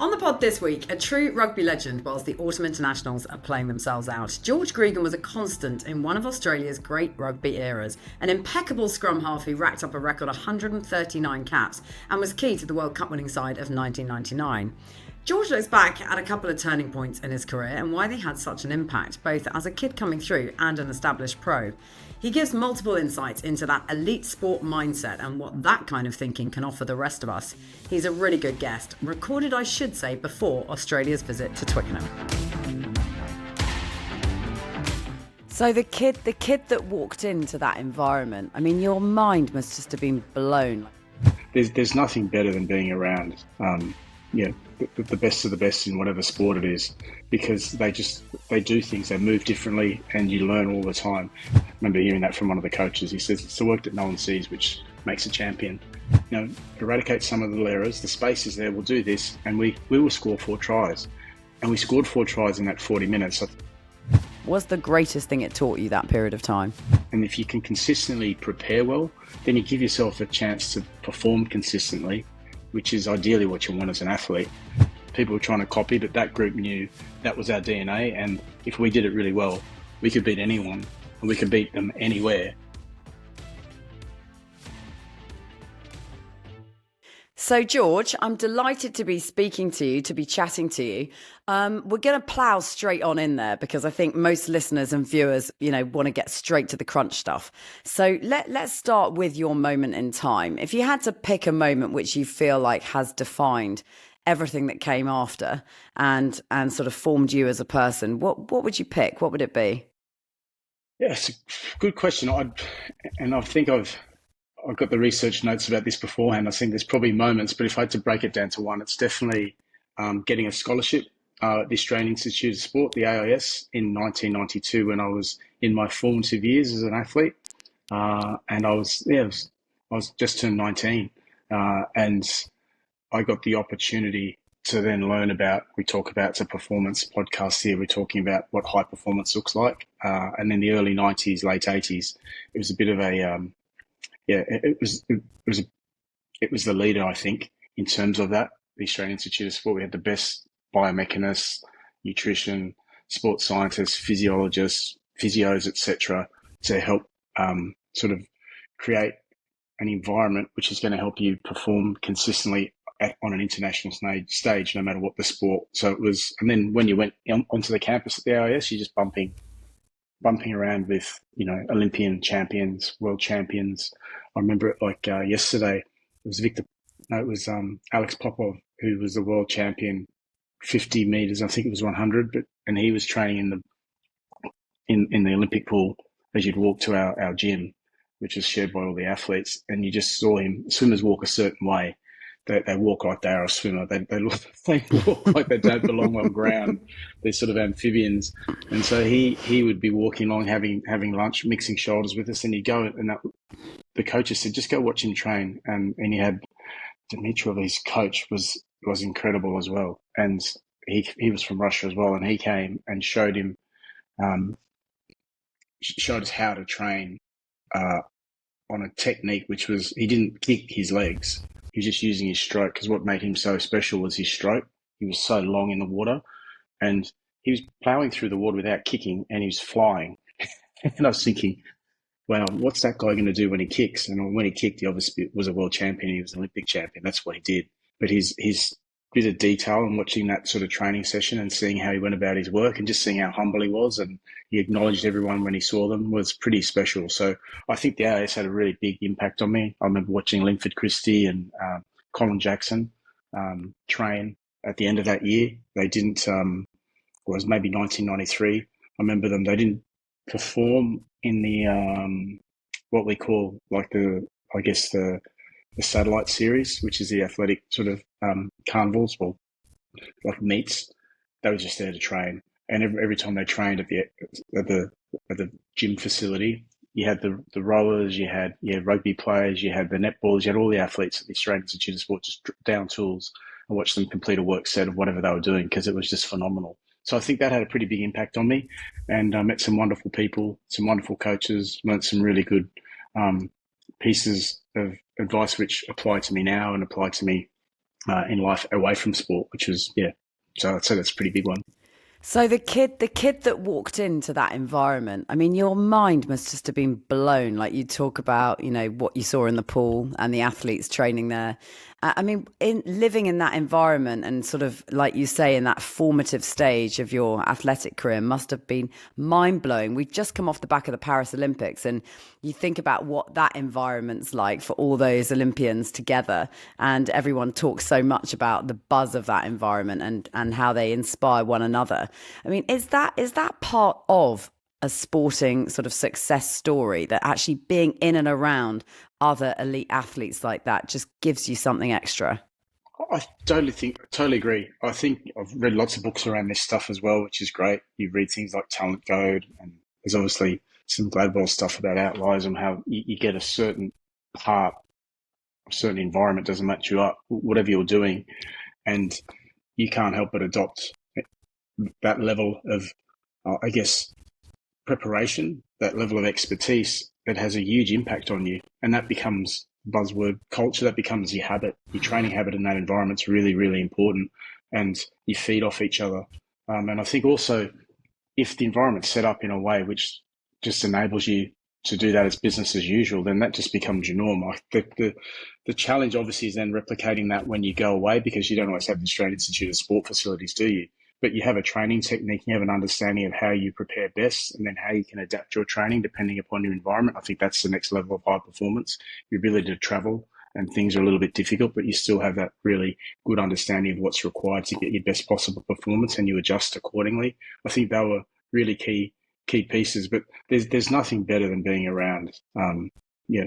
On the pod this week, a true rugby legend whilst the autumn internationals are playing themselves out. George Gregan was a constant in one of Australia's great rugby eras, an impeccable scrum half who racked up a record 139 caps and was key to the World Cup winning side of 1999. George looks back at a couple of turning points in his career and why they had such an impact, both as a kid coming through and an established pro. He gives multiple insights into that elite sport mindset and what that kind of thinking can offer the rest of us. He's a really good guest, recorded I should say before Australia's visit to Twickenham. So the kid that walked into that environment, I mean, your mind must just have been blown. There's nothing better than being around the best of the best in whatever sport it is, because they do things, they move differently, and you learn all the time. I remember hearing that from one of the coaches. He says it's the work that no one sees which makes a champion. Eradicate some of the little errors, the space is there, we'll do this, and we will score 4 tries. And we scored 4 tries in that 40 minutes. What's the greatest thing it taught you that period of time? And if you can consistently prepare well, then you give yourself a chance to perform consistently, which is ideally what you want as an athlete. People were trying to copy, but that group knew that was our DNA, and if we did it really well, we could beat anyone, and we could beat them anywhere. So, George, I'm delighted to be speaking to you, to be chatting to you. We're going to plough straight on in there because I think most listeners and viewers, want to get straight to the crunch stuff. So let's start with your moment in time. If you had to pick a moment which you feel like has defined everything that came after and sort of formed you as a person, what would you pick? What would it be? Yeah, it's a good question. I think I've got the research notes about this beforehand. I think there's probably moments, but if I had to break it down to one, it's definitely getting a scholarship at the Australian Institute of Sport, the AIS, in 1992 when I was in my formative years as an athlete. And I was just turned 19. And I got the opportunity to then learn about, we talk about, it's a performance podcast here, we're talking about what high performance looks like. And in the early 90s, late 80s, it was a bit of a, it was the leader, I think, in terms of that. The Australian Institute of Sport, we had the best biomechanists, nutrition, sports scientists, physiologists, physios, etc., to help sort of create an environment which is going to help you perform consistently on an international stage, no matter what the sport. So it was, and then when you went onto the campus at the AIS, you're just bumping around with, Olympian champions, world champions. I remember it like yesterday. It was Alex Popov, who was the world champion, 50 meters. I think it was 100, and he was training in the Olympic pool as you'd walk to our gym, which is shared by all the athletes, and you just saw him. Swimmers walk a certain way. They walk like they are a swimmer. They walk like they don't belong on ground. They're sort of amphibians. And so he would be walking along, having lunch, mixing shoulders with us, and he'd go, and the coaches said, just go watch him train. And he had Dimitrov, his coach, was incredible as well. And he was from Russia as well, and he came and showed us how to train on a technique which was, he didn't kick his legs. He was just using his stroke, because what made him so special was his stroke. He was so long in the water, and he was ploughing through the water without kicking, and he was flying. And I was thinking, wow, what's that guy going to do when he kicks? And when he kicked, he obviously was a world champion. He was an Olympic champion. That's what he did. But his bit of detail and watching that sort of training session and seeing how he went about his work and just seeing how humble he was, and he acknowledged everyone when he saw them, was pretty special. So I think the AIS had a really big impact on me. I remember watching Linford Christie and Colin Jackson train at the end of that year. They didn't, it was maybe 1993. I remember them, they didn't perform in the, what we call like the satellite series, which is the athletic sort of carnivals, or like meets. They were just there to train, and every time they trained at the gym facility, you had the rowers, you had rugby players, you had the netballers, you had all the athletes at the Australian Institute of Sport just down tools and watch them complete a work set of whatever they were doing, because it was just phenomenal. So I think that had a pretty big impact on me, and I met some wonderful people, some wonderful coaches, learned some really good pieces of advice which apply to me now and apply to me in life away from sport, which was, yeah. So I'd say that's a pretty big one. So the kid that walked into that environment, I mean, your mind must just have been blown. Like you talk about, what you saw in the pool and the athletes training there. I mean, in living in that environment and sort of like you say, in that formative stage of your athletic career must have been mind blowing. We've just come off the back of the Paris Olympics, and you think about what that environment's like for all those Olympians together, and everyone talks so much about the buzz of that environment and how they inspire one another. I mean, is that part of a sporting sort of success story, that actually being in and around other elite athletes like that just gives you something extra? I totally agree. I think I've read lots of books around this stuff as well, which is great. You read things like Talent Code, and there's obviously some Gladwell stuff about outliers and how you get a certain part, a certain environment doesn't match you up, whatever you're doing, and you can't help but adopt that level of, I guess, preparation, that level of expertise that has a huge impact on you. And that becomes buzzword culture, that becomes your habit. Your training habit in that environment's really, really important. And you feed off each other. And I think also, if the environment's set up in a way which just enables you to do that as business as usual, then that just becomes your norm. The challenge obviously is then replicating that when you go away, because you don't always have the Australian Institute of Sport facilities, do you? But you have a training technique, you have an understanding of how you prepare best, and then how you can adapt your training depending upon your environment. I think that's the next level of high performance. Your ability to travel, and things are a little bit difficult, but you still have that really good understanding of what's required to get your best possible performance, and you adjust accordingly. I think they were really key pieces. But there's nothing better than being around, yeah,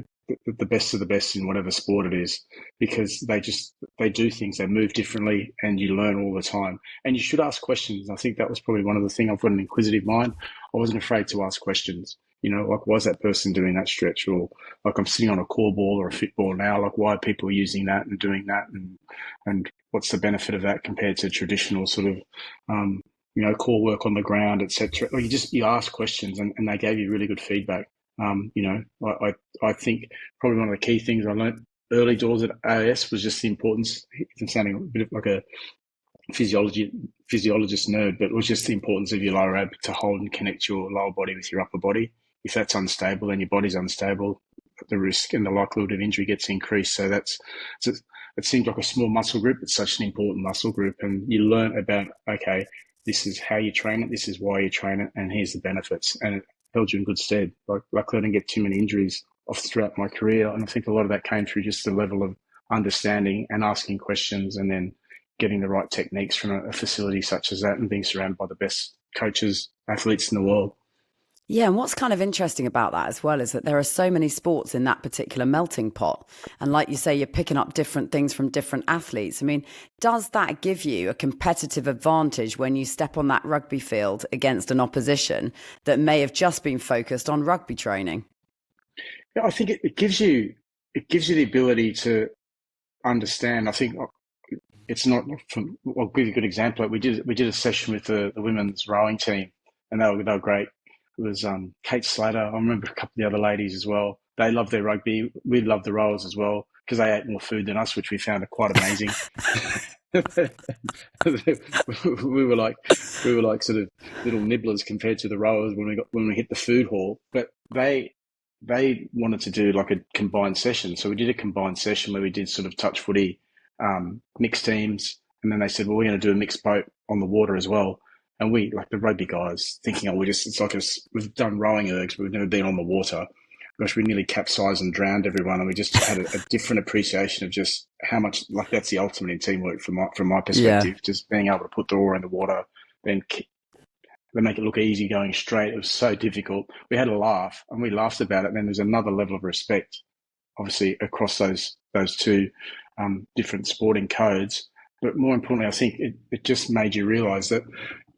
the best of the best in whatever sport it is, because they do things, they move differently, and you learn all the time. And you should ask questions. I think that was probably one of the things. I've got an inquisitive mind. I wasn't afraid to ask questions. Like, why is that person doing that stretch? Or like, I'm sitting on a core ball or a fit ball now. Like, why are people using that and doing that? And what's the benefit of that compared to traditional sort of, core work on the ground, etc. Or you ask questions, and they gave you really good feedback. I think probably one of the key things I learned early doors at AIS was just the importance. I'm sounding a bit like a physiologist nerd, but it was just the importance of your lower ab to hold and connect your lower body with your upper body. If that's unstable, then your body's unstable. The risk and the likelihood of injury gets increased. So it seems like a small muscle group. It's such an important muscle group, and you learn about, okay, this is how you train it, this is why you train it, and here's the benefits. And it held you in good stead. Like, luckily I didn't get too many injuries off throughout my career, and I think a lot of that came through just the level of understanding and asking questions, and then getting the right techniques from a facility such as that, and being surrounded by the best coaches, athletes in the world. Yeah, and what's kind of interesting about that as well is that there are so many sports in that particular melting pot. And like you say, you're picking up different things from different athletes. I mean, does that give you a competitive advantage when you step on that rugby field against an opposition that may have just been focused on rugby training? Yeah, I think it gives you the ability to understand. I think it's not. I'll give you a good example. Like, we did a session with the women's rowing team, and they were great. It was Kate Slater. I remember a couple of the other ladies as well. They loved their rugby. We loved the rowers as well, because they ate more food than us, which we found quite amazing. we were like sort of little nibblers compared to the rowers when we hit the food hall. But they wanted to do like a combined session, so we did a combined session where we did sort of touch footy, mixed teams, and then they said, well, we're going to do a mixed boat on the water as well. And we, like the rugby guys, thinking, we've done rowing ergs, but we've never been on the water. Gosh, we nearly capsized and drowned everyone, and we just had a different appreciation of just how much, like, that's the ultimate in teamwork from my perspective. Yeah. Just being able to put the oar in the water, then they make it look easy going straight. It was so difficult. We had a laugh, and we laughed about it. And then there's another level of respect, obviously, across those two different sporting codes. But more importantly, I think it just made you realise that,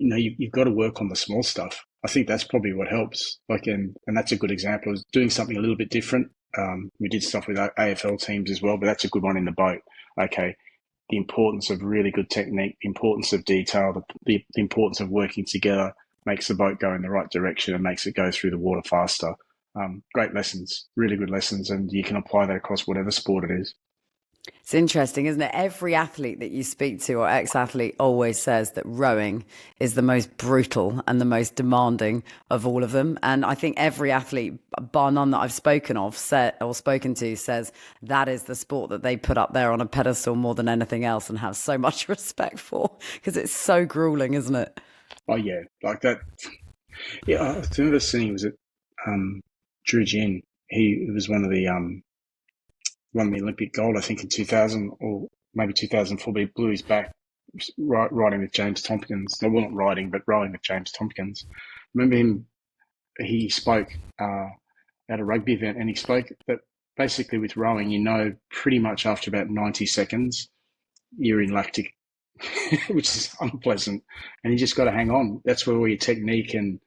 you've got to work on the small stuff. I think that's probably what helps. Like, and that's a good example of doing something a little bit different. We did stuff with AFL teams as well, but that's a good one in the boat. Okay, the importance of really good technique, the importance of detail, the importance of working together makes the boat go in the right direction and makes it go through the water faster. Great lessons, really good lessons, and you can apply that across whatever sport it is. It's interesting, isn't it? Every athlete that you speak to or ex-athlete always says that rowing is the most brutal and the most demanding of all of them. And I think every athlete, bar none that I've spoken to, says that is the sport that they put up there on a pedestal more than anything else and have so much respect for because it's so grueling, isn't it? Oh yeah, like that. Yeah, I remember seeing was it Drew Gin. He was one of the won the Olympic gold, I think, in 2000 or maybe 2004. But he blew his back riding with James Tompkins. No, well, not riding, but rowing with James Tompkins. Remember him? He spoke at a rugby event, and he spoke that basically with rowing, pretty much after about 90 seconds, you're in lactic, which is unpleasant, and you just got to hang on. That's where all your technique and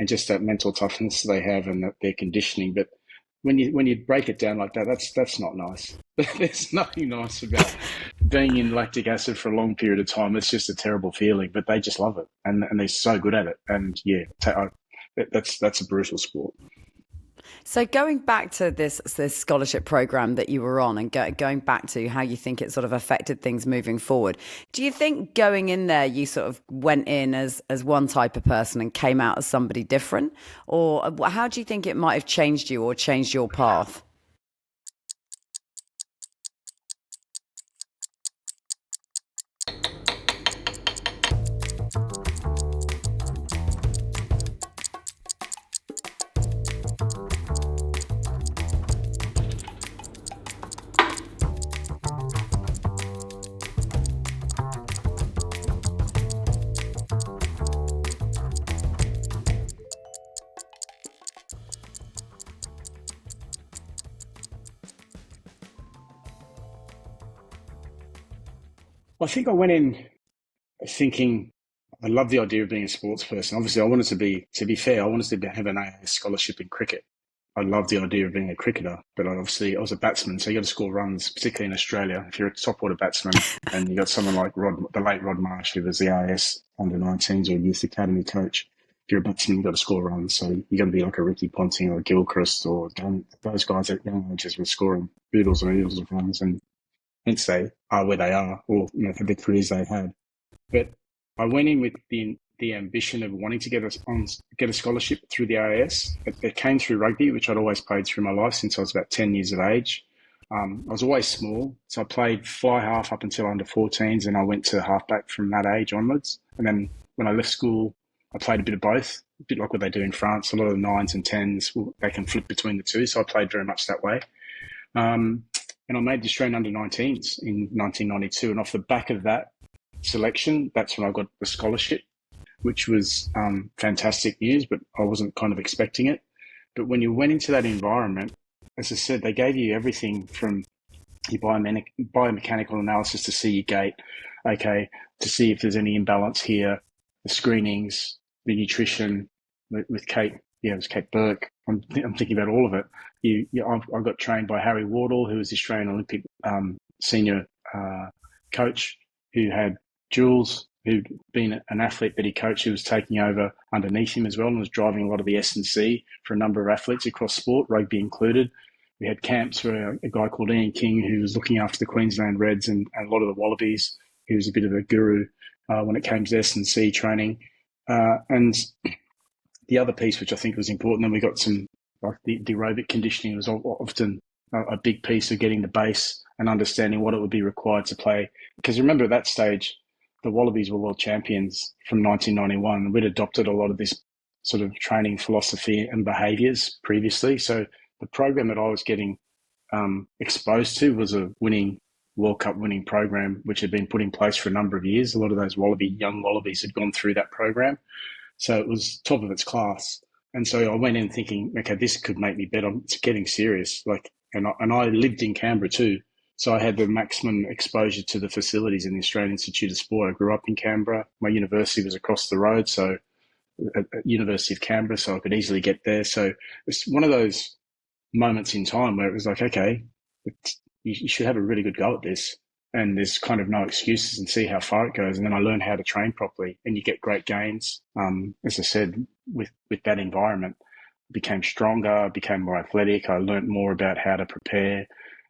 just that mental toughness they have and that their conditioning. But when you break it down like that, that's not nice. There's nothing nice about being in lactic acid for a long period of time. It's just a terrible feeling. But they just love it, and they're so good at it. And yeah, that's a brutal sport. So going back to this scholarship program that you were on, and going back to how you think it sort of affected things moving forward, do you think going in there you sort of went in as one type of person and came out as somebody different, or how do you think it might have changed you or changed your path? I think I went in thinking I love the idea of being a sports person. Obviously, I wanted to be fair, I wanted to have an AIS scholarship in cricket. I love the idea of being a cricketer, but obviously I was a batsman, so you got to score runs, particularly in Australia. If you're a top order batsman and you got someone like the late Rod Marsh, who was the AIS under 19s or youth academy coach, if you're a batsman, you got to score runs. So you got to be like a Ricky Ponting or a Gilchrist or those guys at young ages were scoring oodles and oodles of runs, and hence they are where they are, or for the careers they had. But I went in with the ambition of wanting to get a scholarship through the AIS. It came through rugby, which I'd always played through my life since I was about 10 years of age. I was always small, so I played fly half up until under 14s, and I went to halfback from that age onwards. And then when I left school, I played a bit of both, a bit like what they do in France. A lot of the nines and tens, they can flip between the two, so I played very much that way. And I made the Australian under 19s in 1992, and off the back of that selection, that's when I got the scholarship, which was fantastic news, but I wasn't kind of expecting it. But when you went into that environment, as I said, they gave you everything from your biomechanical analysis to see your gait, okay, to see if there's any imbalance here, the screenings, the nutrition with Kate. Yeah, it was Kate Burke. I'm thinking about all of it. I got trained by Harry Wardle, who was the Australian Olympic senior coach, who had Jules, who'd been an athlete that he coached, who was taking over underneath him as well and was driving a lot of the S&C for a number of athletes across sport, rugby included. We had camps where a guy called Ian King, who was looking after the Queensland Reds and a lot of the Wallabies. He was a bit of a guru when it came to S&C training. And the other piece, which I think was important, then we got some, like the aerobic conditioning was often a big piece of getting the base and understanding what it would be required to play. Because remember, at that stage, the Wallabies were world champions from 1991. We'd adopted a lot of this sort of training philosophy and behaviours previously. So the program that I was getting exposed to was a World Cup winning program, which had been put in place for a number of years. A lot of those young Wallabies had gone through that program. So it was top of its class. And so I went in thinking, okay, this could make me better. It's getting serious. And I lived in Canberra too. So I had the maximum exposure to the facilities in the Australian Institute of Sport. I grew up in Canberra. My university was across the road, so at University of Canberra, so I could easily get there. So it's one of those moments in time where it was like, okay, you should have a really good go at this. And there's kind of no excuses, and see how far it goes. And then I learned how to train properly, and you get great gains. As I said, with that environment, I became stronger, became more athletic. I learned more about how to prepare.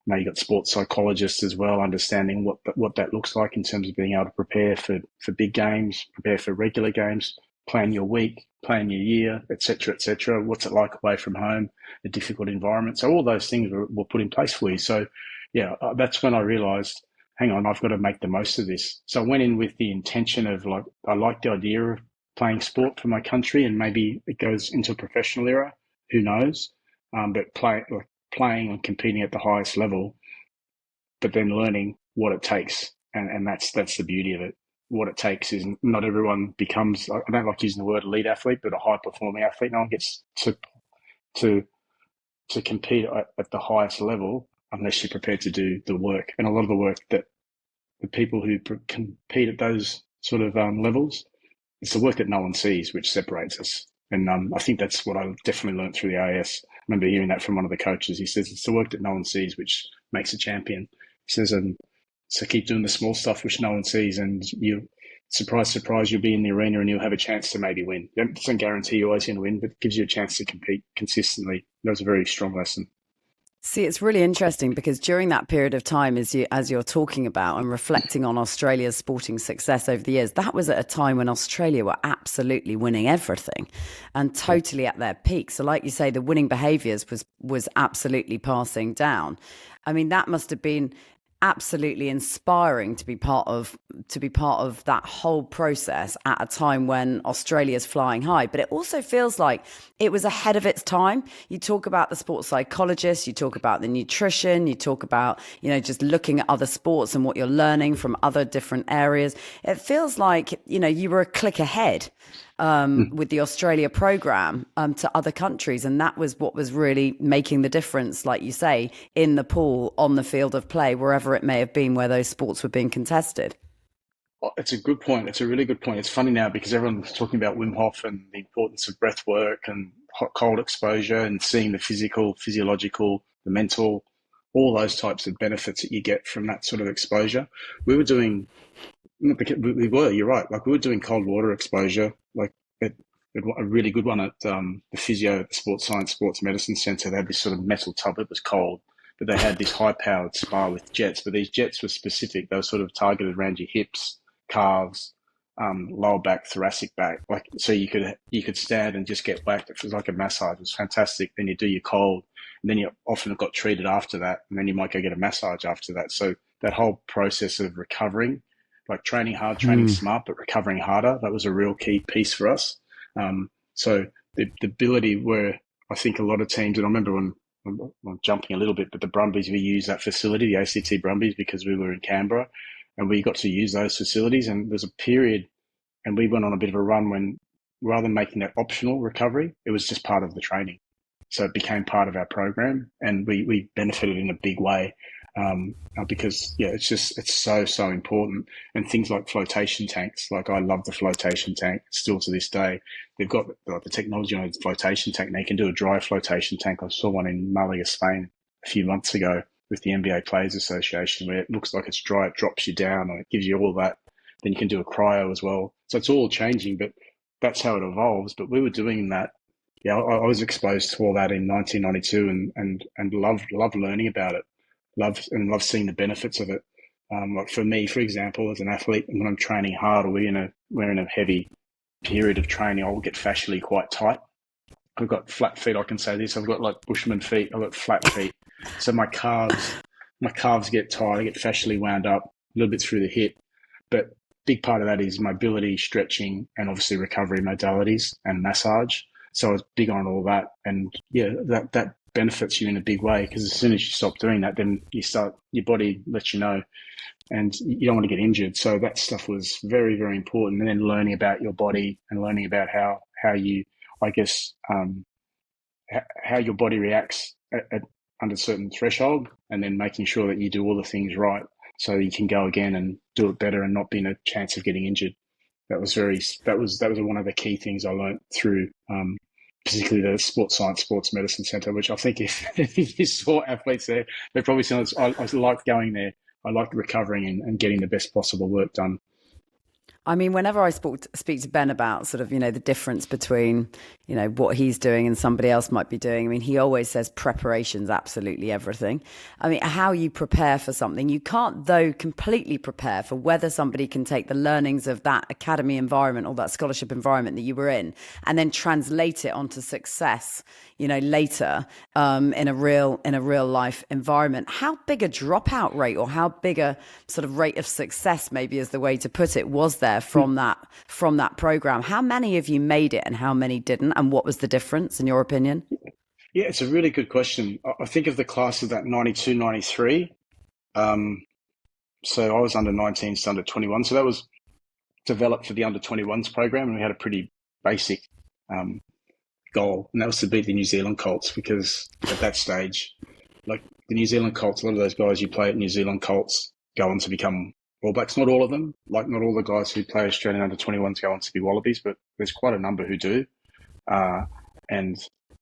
Now you've got sports psychologists as well, understanding what that looks like in terms of being able to prepare for big games, prepare for regular games, plan your week, plan your year, etc., etc. What's it like away from home, a difficult environment? So all those things were put in place for you. So yeah, that's when I realised, hang on, I've got to make the most of this. So I went in with the intention of like, I like the idea of playing sport for my country, and maybe it goes into a professional era. Who knows? But playing and competing at the highest level, but then learning what it takes, and that's the beauty of it. What it takes is not everyone becomes. I don't like using the word elite athlete, but a high performing athlete. No one gets to compete at the highest level unless you're prepared to do the work. And a lot of the work that the people who compete at those sort of levels, it's the work that no one sees, which separates us. And I think that's what I definitely learned through the AS. I remember hearing that from one of the coaches. He says, it's the work that no one sees, which makes a champion. He says, so keep doing the small stuff, which no one sees, and you, surprise, surprise, you'll be in the arena and you'll have a chance to maybe win. It doesn't guarantee you're always going to win, but it gives you a chance to compete consistently. That was a very strong lesson. See, it's really interesting because during that period of time, as you're talking about and reflecting on Australia's sporting success over the years, that was at a time when Australia were absolutely winning everything and totally at their peak. So like you say, the winning behaviours was absolutely passing down. I mean, that must have been absolutely inspiring to be part of that whole process at a time when Australia's flying high. But it also feels like it was ahead of its time. You talk about the sports psychologists, you talk about the nutrition, you talk about, just looking at other sports and what you're learning from other different areas. It feels like, you were a click ahead with the Australia program to other countries. And that was what was really making the difference, like you say, in the pool, on the field of play, wherever it may have been where those sports were being contested. Well, it's a good point. It's a really good point. It's funny now because everyone's talking about Wim Hof and the importance of breath work and hot cold exposure and seeing the physical, physiological, the mental, all those types of benefits that you get from that sort of exposure. We were doing, you're right. Like we were doing cold water exposure, like a really good one at the physio at the Sports Science Sports Medicine Centre. They had this sort of metal tub. It was cold, but they had this high-powered spa with jets. But these jets were specific. They were sort of targeted around your hips, calves, lower back, thoracic back. Like so, you could stand and just get whacked. It was like a massage. It was fantastic. Then you do your cold, and then you often got treated after that, and then you might go get a massage after that. So that whole process of recovering, like training hard, training smart, but recovering harder, that was a real key piece for us. So the ability where I think a lot of teams, and I remember when I'm jumping a little bit, but the Brumbies, we used that facility, the ACT Brumbies, because we were in Canberra and we got to use those facilities. And there's a period, and we went on a bit of a run when rather than making that optional recovery, it was just part of the training. So it became part of our program and we benefited in a big way. Because it's so important. And things like flotation tanks, like I love the flotation tank still to this day. They've got the technology on a flotation tank. They can do a dry flotation tank. I saw one in Malaga, Spain a few months ago with the NBA Players Association where it looks like it's dry, it drops you down and it gives you all that. Then you can do a cryo as well. So it's all changing, but that's how it evolves. But we were doing that. Yeah, I was exposed to all that in 1992 and loved learning about it. Love seeing the benefits of it. Like for me, for example, as an athlete, when I'm training hard or we're in a heavy period of training, I'll get fascially quite tight. I've got flat feet. I can say this. I've got like Bushman feet. I've got flat feet. So my calves get tight. I get fascially wound up a little bit through the hip. But big part of that is mobility, stretching, and obviously recovery modalities and massage. So I was big on all that. And yeah, that benefits you in a big way because as soon as you stop doing that, then your body lets you know and you don't want to get injured. So that stuff was very, very important. And then learning about your body and learning about how you, I guess, how your body reacts under a certain threshold and then making sure that you do all the things right so you can go again and do it better and not be in a chance of getting injured. That was one of the key things I learned through particularly the Sports Science Sports Medicine Centre, which I think if you saw athletes there, they probably said, I liked going there. I liked recovering and getting the best possible work done. I mean, whenever I speak to Ben about sort of, the difference between, what he's doing and somebody else might be doing, I mean, he always says preparation's absolutely everything. I mean, how you prepare for something, you can't, though, completely prepare for whether somebody can take the learnings of that academy environment or that scholarship environment that you were in and then translate it onto success, later in a real life environment. How big a dropout rate or how big a sort of rate of success, maybe is the way to put it, was there from that program? How many of you made it and how many didn't, and what was the difference in your opinion? Yeah, it's a really good question. I think of the class of that 92, 93. So I was under 19s to under 21. So that was developed for the under 21s program, and we had a pretty basic um, goal, and that was to beat the New Zealand Colts because at that stage, like the New Zealand Colts, a lot of those guys you play at New Zealand Colts go on to become All Blacks. Not all of them, like not all the guys who play Australian under 21s go on to be Wallabies, but there's quite a number who do. Uh, and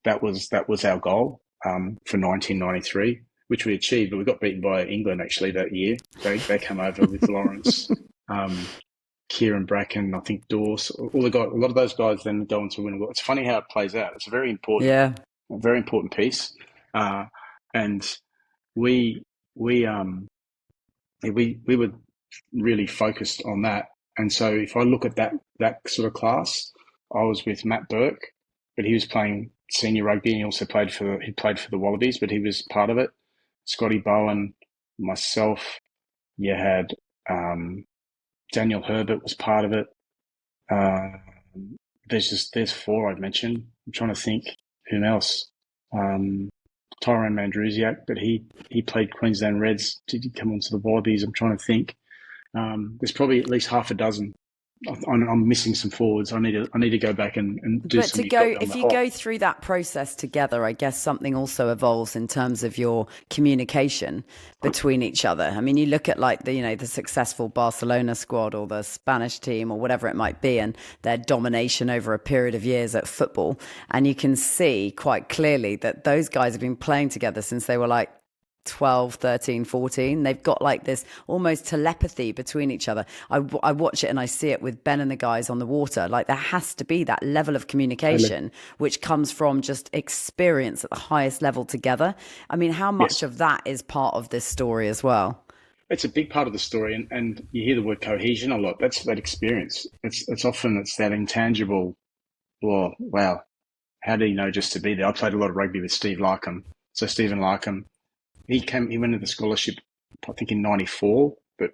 that was our goal for 1993, which we achieved. But we got beaten by England actually that year. They came over with Lawrence, Kieran Bracken, I think Dawes, all the guys. A lot of those guys then go on to win. It's funny how it plays out. It's Yeah. a very important piece, and we we we were really focused on that. And so if I look at that sort of class, I was with Matt Burke, but he was playing senior rugby and he also played for the Wallabies, but he was part of it. Scotty Bowen, myself, you had Daniel Herbert was part of it. Uh, there's four I've mentioned. I'm trying to think who else. Tyrone Mandrusiak, but he played Queensland Reds. Did he come onto the Wallabies? I'm trying to think. There's probably at least half a dozen. I'm missing some forwards. I need to go back and do But some. if you go through that process together, I guess something also evolves in terms of your communication between each other. I mean, you look at like the successful Barcelona squad or the Spanish team or whatever it might be, and their domination over a period of years at football, and you can see quite clearly that those guys have been playing together since they were like 12, 13, 14. They've got like this almost telepathy between each other. I watch it and I see it with Ben and the guys on the water. Like there has to be that level of communication which comes from just experience at the highest level together. I mean, how much Yes, of that is part of this story as well? it's a big part of the story, and you hear the word cohesion a lot. That's that experience. It's often it's that intangible. Well, wow, how do you know just to be there? I played a lot of rugby with Steve Larkham. So Stephen Larkham, he went into the scholarship, I think in '94, but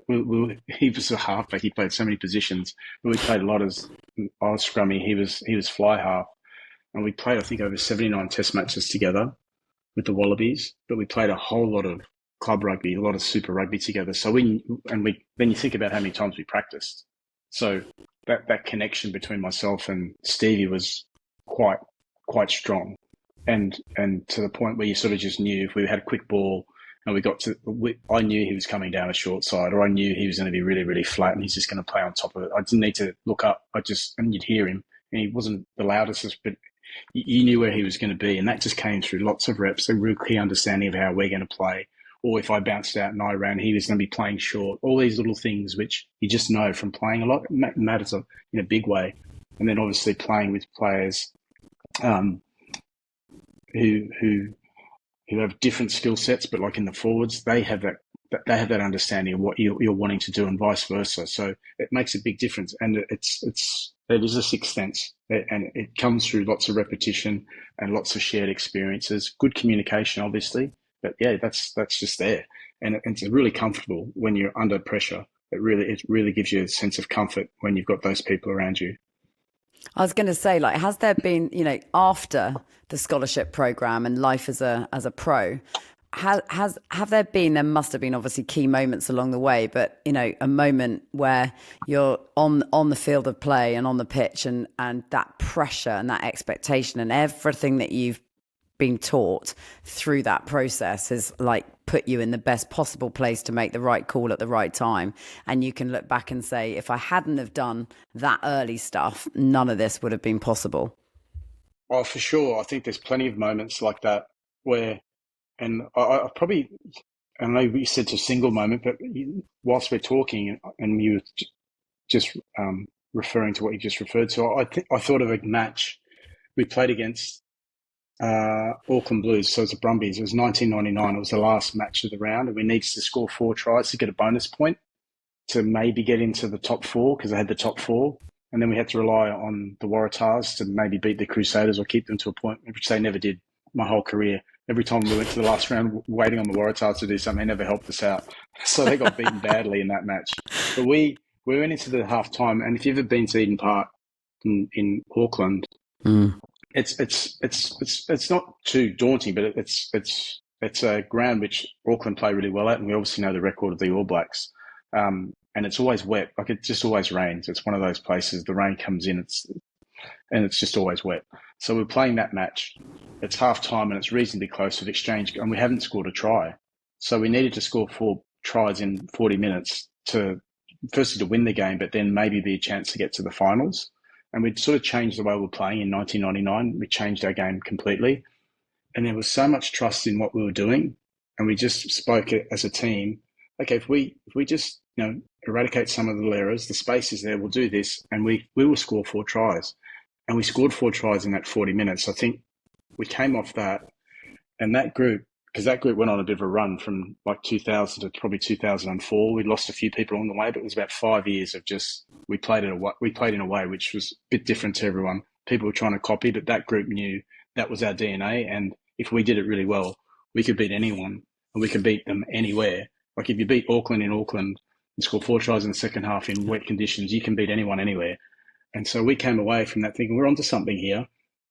he was a halfback. He played so many positions. But we played a lot as I was scrummy. He was fly half, and we played I think over 79 Test matches together with the Wallabies. But we played a whole lot of club rugby, a lot of super rugby together. So we then you think about how many times we practiced. So that connection between myself and Stevie was quite quite strong, and to the point where you sort of just knew if we had a quick ball and I knew he was coming down a short side, or I knew he was going to be really, really flat and he's just going to play on top of it. I didn't need to look up. And you'd hear him, and he wasn't the loudest, but you knew where he was going to be. And that just came through lots of reps, a real clear understanding of how we're going to play. Or if I bounced out and I ran, he was going to be playing short. All these little things which you just know from playing a lot matters in a big way. And then obviously playing with players um, who have different skill sets, but like in the forwards, they have that understanding of what you're wanting to do, and vice versa. So it makes a big difference, and it is a sixth sense, and it comes through lots of repetition and lots of shared experiences, good communication, obviously, but yeah, that's just there, and it's really comfortable when you're under pressure. It really gives you a sense of comfort when you've got those people around you. I was going to say, like, has there been, after the scholarship program and life as a pro, have there been? There must have been obviously key moments along the way, but a moment where you're on the field of play and on the pitch, and that pressure and that expectation and everything that you've been taught through that process has like put you in the best possible place to make the right call at the right time, and you can look back and say, if I hadn't have done that early stuff, none of this would have been possible. Oh, for sure. I think there's plenty of moments like that where, and I probably, I know you said it's a single moment, but whilst we're talking and you just referring to what you just referred to, I thought of a match we played against Auckland Blues, so it's the Brumbies. It was 1999. It was the last match of the round, and we needed to score 4 tries to get a bonus point to maybe get into the top 4 because they had the top 4. And then we had to rely on the Waratahs to maybe beat the Crusaders or keep them to a point, which they never did my whole career. Every time we went to the last round waiting on the Waratahs to do something, they never helped us out. So they got beaten badly in that match. But we went into the half time, and if you've ever been to Eden Park in Auckland, it's not too daunting, but it's a ground which Auckland play really well at, and we obviously know the record of the All Blacks. And it's always wet. Like, it just always rains. It's one of those places, the rain comes in, it's just always wet. So we're playing that match. It's half time and it's reasonably close with exchange, and we haven't scored a try. So we needed to score 4 tries in 40 minutes to firstly to win the game, but then maybe be a chance to get to the finals. And we'd sort of changed the way we were playing in 1999. We changed our game completely. And there was so much trust in what we were doing. And we just spoke as a team, okay, if we just, eradicate some of the errors, the space is there, we'll do this, and we will score 4 tries. And we scored 4 tries in that 40 minutes. I think we came off that, and that group, because that group went on a bit of a run from like 2000 to probably 2004. We lost a few people along the way, but it was about 5 years of just, we played in a way which was a bit different to everyone. People were trying to copy, but that group knew that was our DNA. And if we did it really well, we could beat anyone, and we could beat them anywhere. Like, if you beat Auckland in Auckland and score 4 tries in the second half in wet conditions, you can beat anyone anywhere. And so we came away from that thinking we're onto something here.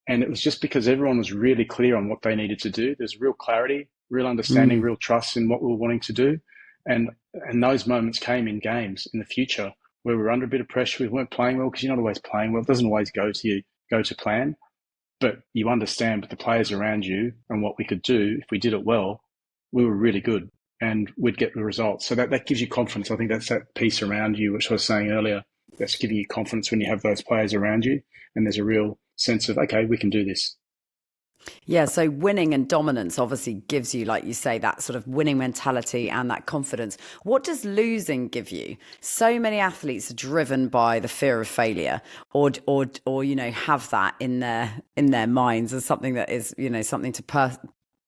And it was just because everyone was really clear on what they needed to do. There's real clarity, real understanding, real trust in what we were wanting to do. And those moments came in games in the future where we were under a bit of pressure. We weren't playing well because you're not always playing well. It doesn't always go to plan. But you understand with the players around you and what we could do. If we did it well, we were really good and we'd get the results. So that gives you confidence. I think that's that piece around you, which I was saying earlier, that's giving you confidence when you have those players around you and there's a real sense of, okay, we can do this. Yeah, so winning and dominance obviously gives you, like you say, that sort of winning mentality and that confidence. What does losing give you? So many athletes are driven by the fear of failure, or have that in their minds as something that is, something to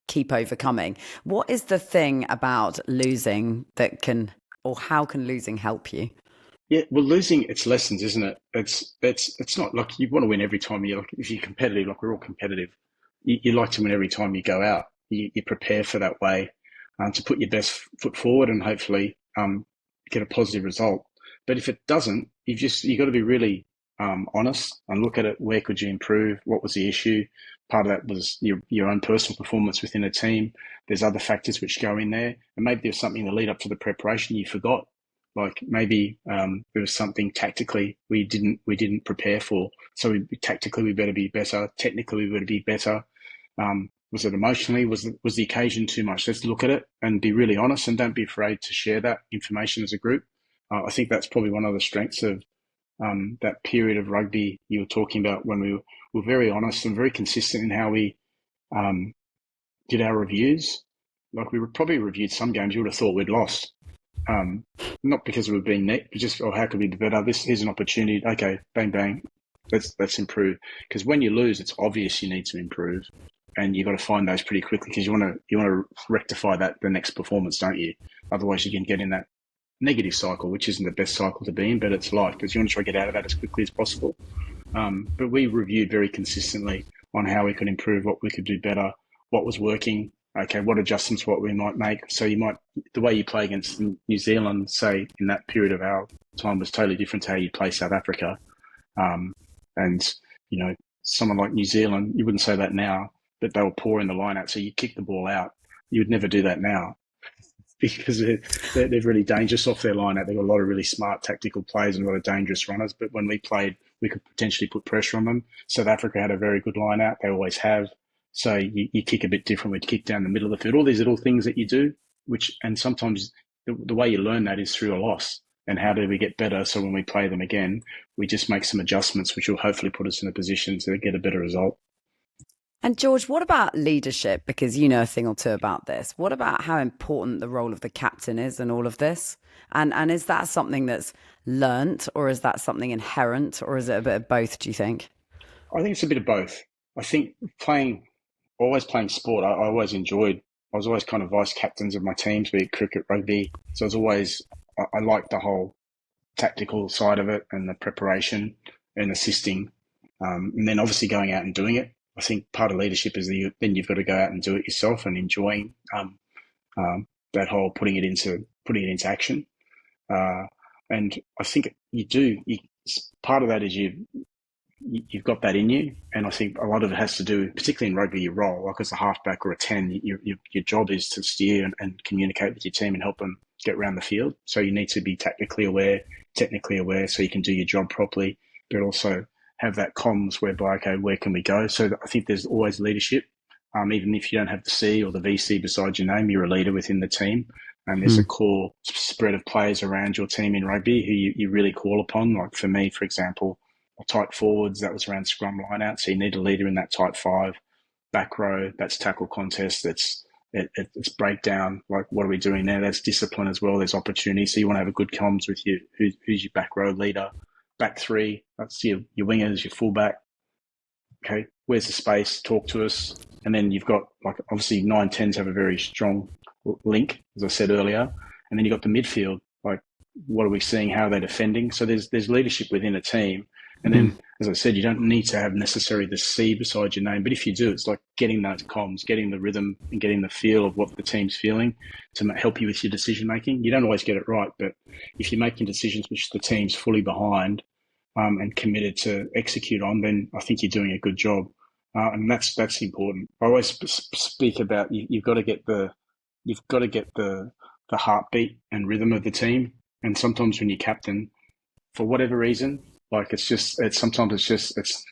keep overcoming. What is the thing about losing that how can losing help you? Yeah, well, losing, it's lessons, isn't it? It's not like you want to win every time. If you're competitive, like we're all competitive, you like to win every time you go out. You prepare for that way to put your best foot forward and hopefully get a positive result. But if it doesn't, you got to be really honest and look at it. Where could you improve? What was the issue? Part of that was your own personal performance within a team. There's other factors which go in there, and maybe there's something in the lead up to the preparation you forgot. Like maybe there was something tactically we didn't prepare for. So tactically we better be better. Technically we better be better. Was it emotionally? Was the occasion too much? Let's look at it and be really honest, and don't be afraid to share that information as a group. I think that's probably one of the strengths of that period of rugby you were talking about, when we were very honest and very consistent in how we did our reviews. Like, we probably reviewed some games you would have thought we'd lost. Not because we were being neat, but just, how could we do better? Here's an opportunity. Okay, bang, bang. Let's improve. Because when you lose, it's obvious you need to improve, and you've got to find those pretty quickly because you want to rectify that the next performance, don't you? Otherwise, you can get in that negative cycle, which isn't the best cycle to be in, but it's life because you want to try to get out of that as quickly as possible. But we reviewed very consistently on how we could improve, what we could do better, what was working. Okay, what adjustments, what we might make. So the way you play against New Zealand, say, in that period of our time was totally different to how you play South Africa. And, someone like New Zealand, you wouldn't say that now, but they were poor in the line out. So you kick the ball out. You would never do that now because they're really dangerous off their line out. They've got a lot of really smart tactical players and a lot of dangerous runners. But when we played, we could potentially put pressure on them. South Africa had a very good line out. They always have. So you kick a bit different. We'd kick down the middle of the field. All these little things that you do, and sometimes the way you learn that is through a loss. And how do we get better? So when we play them again, we just make some adjustments, which will hopefully put us in a position to get a better result. And George, what about leadership? Because you know a thing or two about this. What about how important the role of the captain is in all of this? And is that something that's learnt, or is that something inherent, or is it a bit of both, do you think? I think it's a bit of both. I think always playing sport, I always enjoyed. I was always kind of vice captains of my teams, be it cricket, rugby. So I was always, I liked the whole tactical side of it and the preparation and assisting. And then obviously going out and doing it. I think part of leadership is that then you've got to go out and do it yourself and enjoying that whole putting it into action. Uh, and I think you do. Part of that is you've got that in you, and I think a lot of it has to do, particularly in rugby, your role, like as a halfback or a 10, your job is to steer and communicate with your team and help them get around the field. So you need to be technically aware, so you can do your job properly, but also have that comms whereby, okay, where can we go? So I think there's always leadership. Even if you don't have the C or the VC beside your name, you're a leader within the team. And there's a core spread of players around your team in rugby who you really call upon. Like for me, for example, tight forwards, that was around scrum line out. So you need a leader in that tight five. Back row, that's tackle contest, it's breakdown. Like, what are we doing there? That's discipline as well. There's opportunity. So you want to have a good comms with you. Who's your back row leader? Back three, that's your wingers, your fullback. Okay, where's the space? Talk to us. And then you've got, like, obviously 9-10s have a very strong link, as I said earlier. And then you've got the midfield. Like, what are we seeing? How are they defending? So there's leadership within a team. And then, as I said, you don't need to have necessarily the C beside your name. But if you do, it's like getting those comms, getting the rhythm and getting the feel of what the team's feeling to help you with your decision making. You don't always get it right, but if you're making decisions which the team's fully behind and committed to execute on, then I think you're doing a good job. And that's important. I always speak about you've got to get the heartbeat and rhythm of the team. And sometimes when you're captain, for whatever reason, like it's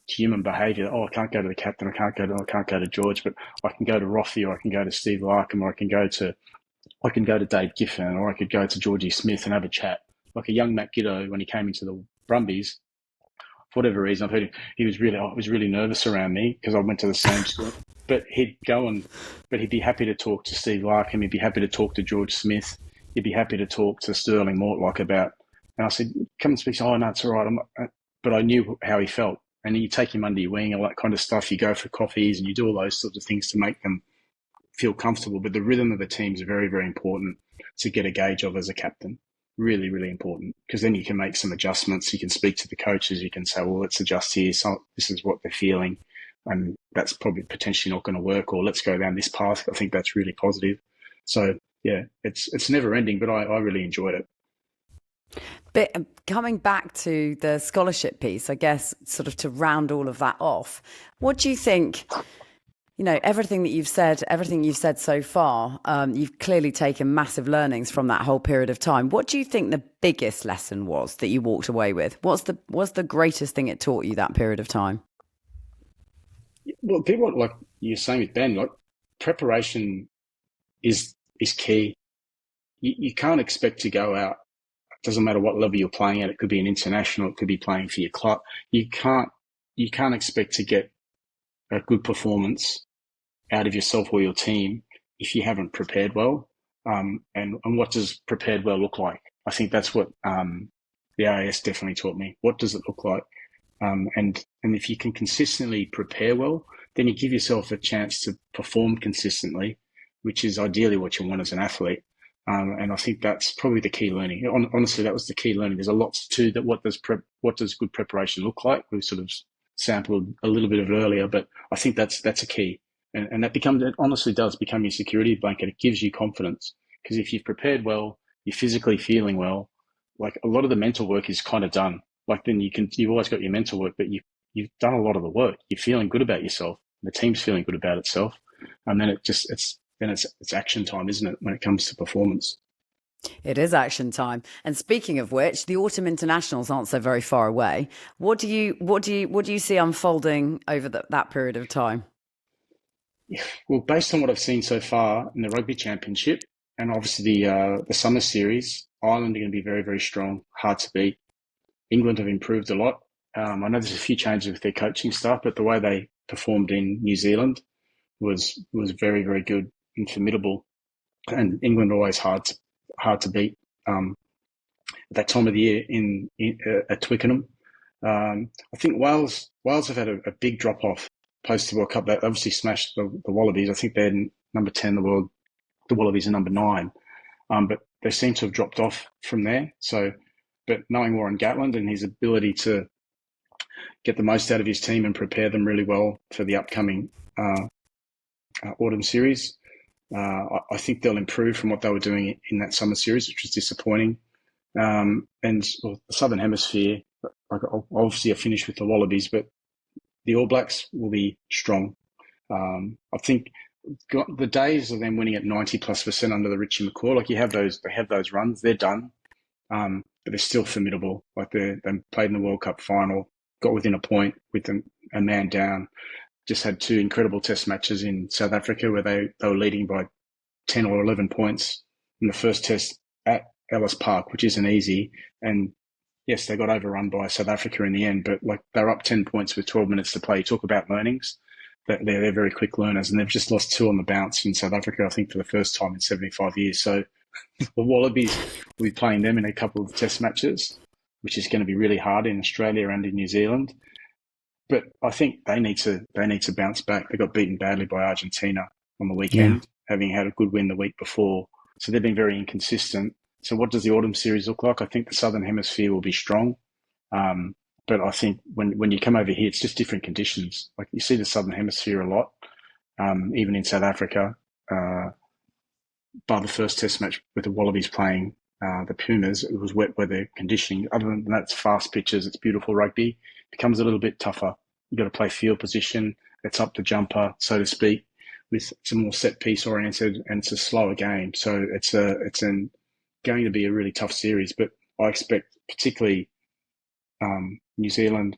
human behaviour. Oh, I can't go to the captain. I can't go to George, but I can go to Roffey, or I can go to Steve Larkham, or I can go to Dave Giffen, or I could go to Georgie Smith and have a chat. Like a young Matt Giddo, when he came into the Brumbies, for whatever reason, I've heard he was really nervous around me because I went to the same school. But he'd be happy to talk to Steve Larkham. He'd be happy to talk to George Smith. He'd be happy to talk to Sterling Mortlock about. And I said, come and speak. Oh, no, it's all right. But I knew how he felt. And you take him under your wing, all that kind of stuff. You go for coffees and you do all those sorts of things to make them feel comfortable. But the rhythm of the team is very, very important to get a gauge of as a captain. Really, really important. Because then you can make some adjustments. You can speak to the coaches. You can say, well, let's adjust here. So this is what they're feeling. And that's probably potentially not going to work. Or let's go down this path. I think that's really positive. So, yeah, it's never ending, but I really enjoyed it. But coming back to the scholarship piece, I guess, sort of to round all of that off, what do you think? You know, everything you've said so far, you've clearly taken massive learnings from that whole period of time. What do you think the biggest lesson was that you walked away with? What's the greatest thing it taught you that period of time? Well, people, like you're saying with Ben, like preparation is key. You can't expect to go out. It doesn't matter what level you're playing at. It could be an international. It could be playing for your club. You can't expect to get a good performance out of yourself or your team if you haven't prepared well. And what does prepared well look like? I think that's what the AIS definitely taught me. What does it look like? And if you can consistently prepare well, then you give yourself a chance to perform consistently, which is ideally what you want as an athlete. And I think that's probably the key learning. Honestly, that was the key learning. There's a lot to that. What does good preparation look like? We sort of sampled a little bit of it earlier, but I think that's a key. And it honestly does become your security blanket. It gives you confidence, because if you've prepared well, you're physically feeling well, like a lot of the mental work is kind of done. Like then you've always got your mental work, but you've done a lot of the work. You're feeling good about yourself. The team's feeling good about itself. And then it's action time, isn't it, when it comes to performance? It is action time. And speaking of which, the autumn internationals aren't so very far away. What do you see unfolding over that period of time? Well, based on what I've seen so far in the Rugby Championship and obviously the Summer Series, Ireland are going to be very, very strong, hard to beat. England have improved a lot. I know there's a few changes with their coaching staff, but the way they performed in New Zealand was very, very good and formidable. And England are always hard to beat at that time of the year at Twickenham. I think Wales have had a big drop off post the World Cup. They obviously smashed the Wallabies. I think they're number 10 in the world. The Wallabies are number 9, but they seem to have dropped off from there. So, but knowing Warren Gatland and his ability to get the most out of his team and prepare them really well for the upcoming autumn series, I think they'll improve from what they were doing in that summer series, which was disappointing. And the Southern Hemisphere, obviously I finished with the Wallabies, but the All Blacks will be strong. I think the days of them winning at 90+% under the Richie McCaw, like they have those runs, they're done, but they're still formidable. Like they played in the World Cup final, got within a point with a man down, just had 2 incredible test matches in South Africa where they were leading by 10 or 11 points in the first test at Ellis Park, which isn't easy. And yes, they got overrun by South Africa in the end, but like they're up 10 points with 12 minutes to play. You talk about learnings. They're very quick learners, and they've just lost 2 on the bounce in South Africa, I think, for the first time in 75 years. So the Wallabies will be playing them in a couple of test matches, which is going to be really hard in Australia and in New Zealand. But I think they need to bounce back. They got beaten badly by Argentina on the weekend, having had a good win the week before. So they've been very inconsistent. So what does the autumn series look like? I think the Southern Hemisphere will be strong. But I think when you come over here, it's just different conditions. Like you see the Southern Hemisphere a lot, even in South Africa. By the first test match with the Wallabies playing the Pumas, it was wet weather conditioning. Other than that, it's fast pitches, it's beautiful rugby. It becomes a little bit tougher. You've got to play field position. It's up the jumper, so to speak, with some more set piece oriented, and it's a slower game. So it's going to be a really tough series. But I expect particularly New Zealand,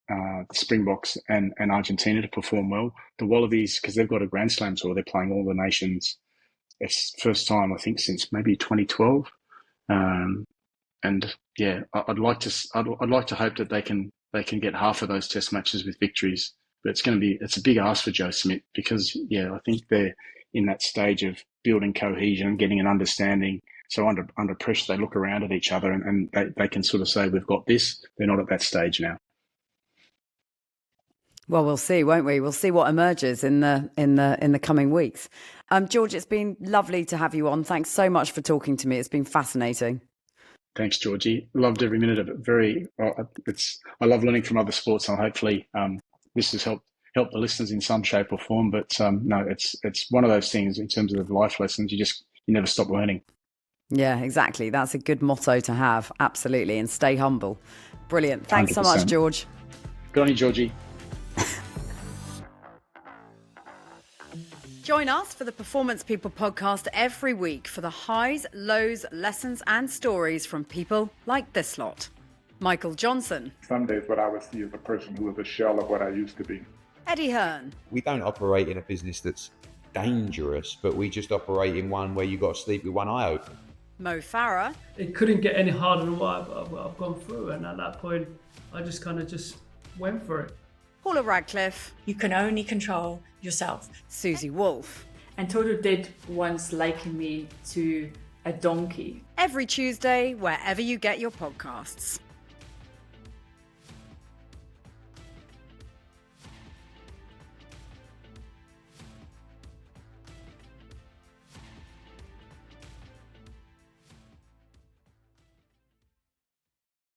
the Springboks and Argentina to perform well. The Wallabies, because they've got a Grand Slam tour, they're playing all the nations. It's first time, I think, since maybe 2012. And yeah, I'd like to hope that they can get half of those test matches with victories. But it's a big ask for Joe Smith, because I think they're in that stage of building cohesion, getting an understanding. So under pressure, they look around at each other and they can sort of say, we've got this. They're not at that stage now. Well, we'll see, won't we? We'll see what emerges in the coming weeks. George, it's been lovely to have you on. Thanks so much for talking to me. It's been fascinating. Thanks, Georgie. Loved every minute of it. I love learning from other sports, and hopefully this has helped the listeners in some shape or form. But no, it's one of those things in terms of life lessons. You never stop learning. Yeah, exactly. That's a good motto to have. Absolutely. And stay humble. Brilliant. Thanks 100%. So much, George. Good on you, Georgie. Join us for the Performance People podcast every week for the highs, lows, lessons and stories from people like this lot. Michael Johnson. Some days what I would see is a person who is a shell of what I used to be. Eddie Hearn. We don't operate in a business that's dangerous, but we just operate in one where you've got to sleep with one eye open. Mo Farah. It couldn't get any harder than what I've gone through, and at that point I just went for it. Paula Radcliffe. You can only control yourself. Susie Wolf. And Toto did once liken me to a donkey. Every Tuesday, wherever you get your podcasts.